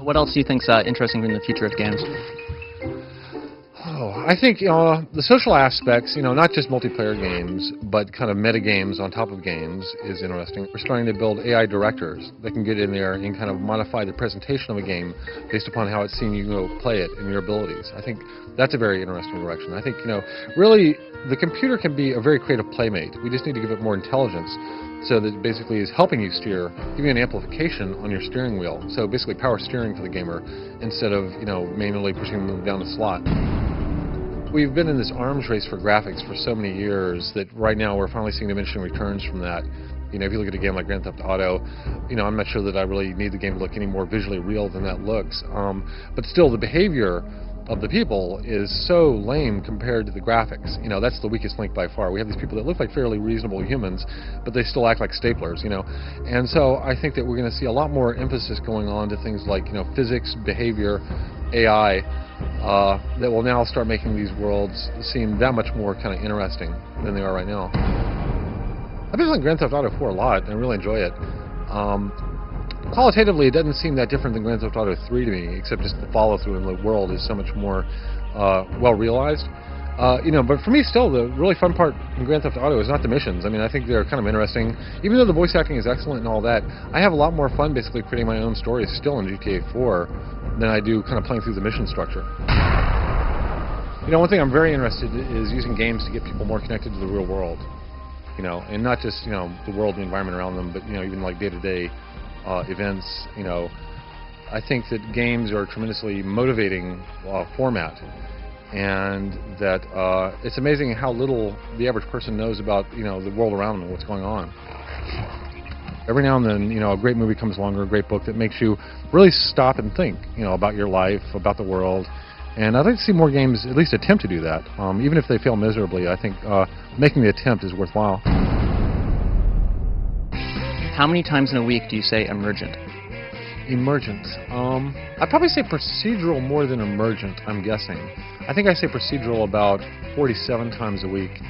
What else do you think's interesting in the future of games? Oh, I think the social aspects, not just multiplayer games, but kind of meta games on top of games is interesting. We're starting to build AI directors that can get in there and kind of modify the presentation of a game based upon how it's seen you play it and your abilities. I think that's a very interesting direction. I think, really the computer can be a very creative playmate. We just need to give it more intelligence so that it basically is helping you steer, giving you an amplification on your steering wheel. So basically power steering for the gamer instead of, manually pushing them down the slot. We've been in this arms race for graphics for so many years that right now we're finally seeing diminishing returns from that. If you look at a game like Grand Theft Auto, I'm not sure that I really need the game to look any more visually real than that looks. But still, the behavior of the people is so lame compared to the graphics. That's the weakest link by far. We have these people that look like fairly reasonable humans, but they still act like staplers, And so I think that we're going to see a lot more emphasis going on to things like, physics, behavior, AI, that will now start making these worlds seem that much more kind of interesting than they are right now. I've been playing Grand Theft Auto 4 a lot, and I really enjoy it. Qualitatively, it doesn't seem that different than Grand Theft Auto 3 to me, except just the follow-through in the world is so much more well-realized. But for me, still, the really fun part in Grand Theft Auto is not the missions. I think they're kind of interesting. Even though the voice acting is excellent and all that, I have a lot more fun basically creating my own stories still in GTA 4 than I do kind of playing through the mission structure. One thing I'm very interested in is using games to get people more connected to the real world. And not just, the world and the environment around them, but, even like day-to-day events. I think that games are a tremendously motivating format. And that it's amazing how little the average person knows about, the world around them and what's going on. Every now and then, a great movie comes along or a great book that makes you really stop and think, about your life, about the world. And I'd like to see more games at least attempt to do that. Even if they fail miserably, I think making the attempt is worthwhile. How many times in a week do you say emergent? Emergent. I'd probably say procedural more than emergent, I'm guessing. I think I say procedural about 47 times a week.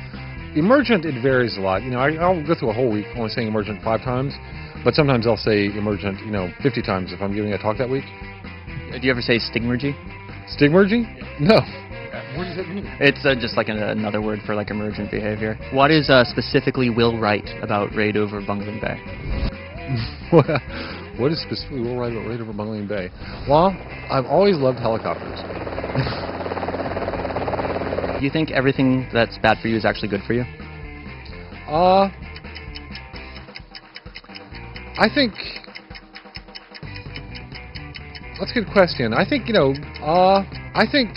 Emergent, it varies a lot. I'll go through a whole week only saying emergent 5 times, but sometimes I'll say emergent, 50 times if I'm giving a talk that week. Do you ever say stigmergy? Stigmergy? No. What does it mean? It's just like another word for like emergent behavior. What is specifically Will Wright about Raid over Bungling Bay? What is specifically Will Wright about Raid over Bungling Bay? Well, I've always loved helicopters. Do you think everything that's bad for you is actually good for you? I think that's a good question. I think, I think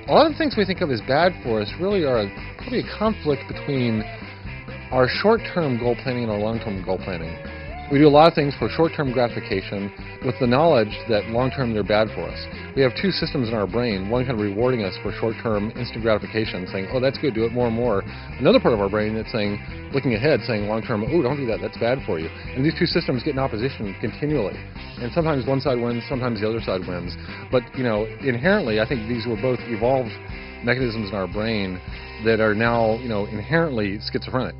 a lot of the things we think of as bad for us really are probably a conflict between our short-term goal planning and our long-term goal planning. We do a lot of things for short-term gratification with the knowledge that long-term they're bad for us. We have 2 systems in our brain, one kind of rewarding us for short-term instant gratification, saying, oh, that's good, do it more and more. Another part of our brain that's saying, looking ahead, saying long-term, oh, don't do that, that's bad for you. And these 2 systems get in opposition continually. And sometimes one side wins, sometimes the other side wins. But, inherently, I think these were both evolved mechanisms in our brain that are now, inherently schizophrenic.